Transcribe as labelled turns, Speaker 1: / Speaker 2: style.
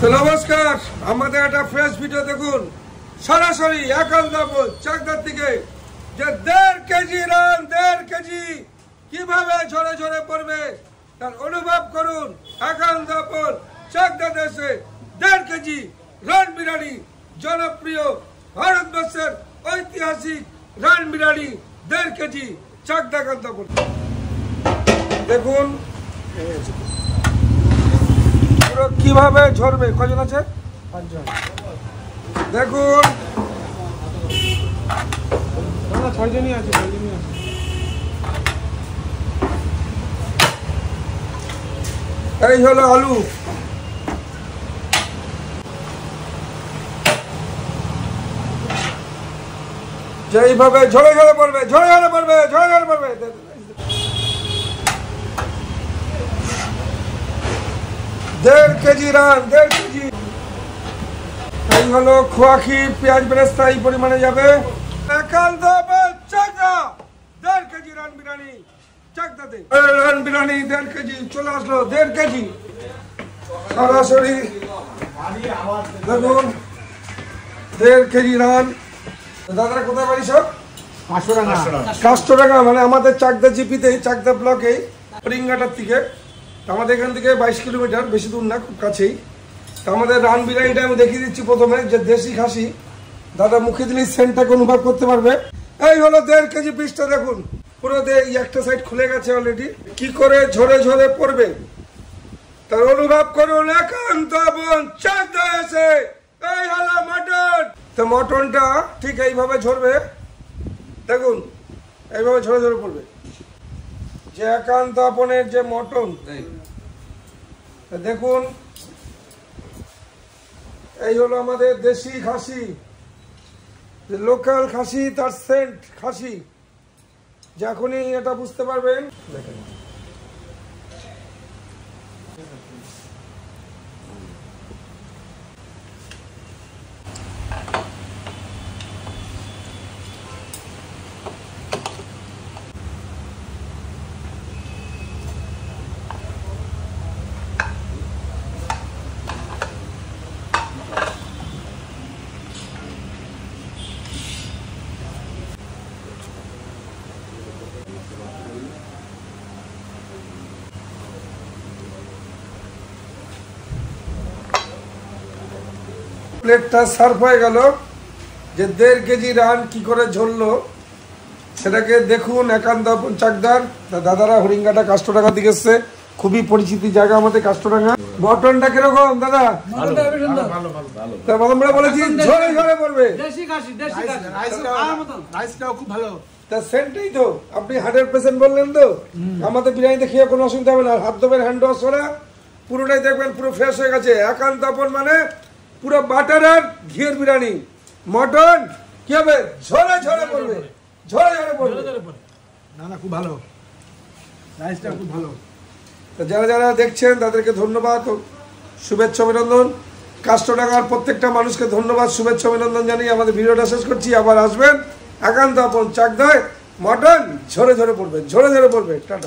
Speaker 1: তো নমস্কার, আমাদের একটা ফ্রেশ ভিডিও দেখুন। সরাসরি একান্দাপুর চাকদার থেকে যে 1.5 কেজি রান 1.5 কেজি কিভাবে ঝরে ঝরে পড়বে তার অনুভব করুন। একান্দাপুর চাকদা দেশে 1.5 কেজি রান বিরিয়ানি, জনপ্রিয় ভারতবর্ষের ঐতিহাসিক রান বিরিয়ানি 1.5 কেজি চাকদা একান্দাপুর। দেখুন কিভাবে ঝরবে। কজন আছে? 5 জন। দেখুন 6 জনই আছে। এই হলো আলু। যেইভাবে ঝরে ঝরে পড়বে, ঝরে ঝরে পড়বে, ঝরে ঝরে পড়বে। 1.5 কেজি রান, 1.5 কেজি। এই হলো খোয়াখি, পেঁয়াজ বেরেস্তা এই পরিমাণে যাবে। একান্দাপুর চাকদা 1.5 কেজি রান বিরিয়ানি চাকদাতে। রান বিরিয়ানি 1.5 কেজি চলে আসলো। 1.5 কেজি সরাসরি দেখুন 1.5 কেজি রান। দাদারা কোথায় বাড়ি? সব কাস্টরাঙ্গা, মানে আমাদের চাকদা জিপিতে, চাকদা ব্লকে রিঙ্গাটার থেকে। আমাদের এখান থেকে 22 কিলোমিটার, বেশি দূর না, খুব কাছেই। তো আমাদের রান বিরিয়ানিটা আমি দেখিয়ে দিচ্ছি প্রথমে, যে দেশি খাসি। দাদা মুখে দিলে সেন্টটাকে অনুভব করতে পারবে। এই হলো 1.5 কেজি পিসটা। দেখুন পুরো একটা সাইড খুলে গেছে অলরেডি। কি করে ঝরে ঝরে পড়বে তার অনুভব করুন। একান্দাপুর চাকদা এসে এই হলো মটন। তো মটনটা ঠিক এইভাবে ঝরবে। দেখুন এইভাবে ঝরে ঝরে পড়বে। যে একান্দাপুরের যে মটন দেখুন, এই হলো আমাদের দেশি খাসি, লোকাল খাসি, তার সেন্ট খাসি। যখনই এটা বুঝতে পারবেন। দেখেন প্লেটটা সার্ভ হয়ে গেল। যে 1.5 কেজি রান কি করে ঝরলো সেটাকে দেখুন। একান্দাপুর চাকদার দাদারা হরিঙ্গাটা কাস্টরাঙ্গা দিকে এসছে, খুবই পরিচিতি জায়গা আমাদের কাস্টরাঙ্গা। মটনটা কিরকম দাদা? আমরা বলেছি ঝরে ঝরে পড়বে। সেন্টই তো আপনি হার্টের পেশেন্ট বললেন তো, আমাদের বিরিয়ানিতে খেয়ে কোনো অসুবিধা হবে না। হাত ধোবেন, হ্যান্ড ওয়াশ করা, পুরোটাই দেখবেন পুরো ফ্রেশ হয়ে গেছে। একান্দাপুর মানে পুরো বাটার আর ঘিয়ের বিরিয়ানি। মটন কি হবে? ঝরে ঝরে পড়বে, ঝরে ঝরে পড়বে। না না, খুব ভালো, রাইসটা খুব ভালো। তো যারা যারা দেখছেন তাদেরকে ধন্যবাদ, শুভেচ্ছা অভিনন্দন। কাস্টরাঙ্গার প্রত্যেকটা মানুষকে ধন্যবাদ, শুভেচ্ছা অভিনন্দন জানিয়ে আমাদের ভিডিওটা শেষ করছি। আবার আসবেন একান্দাপুর চাকদায়। মটন ঝরে ঝরে পড়বে, ঝরে ঝরে পড়বে। টাটা।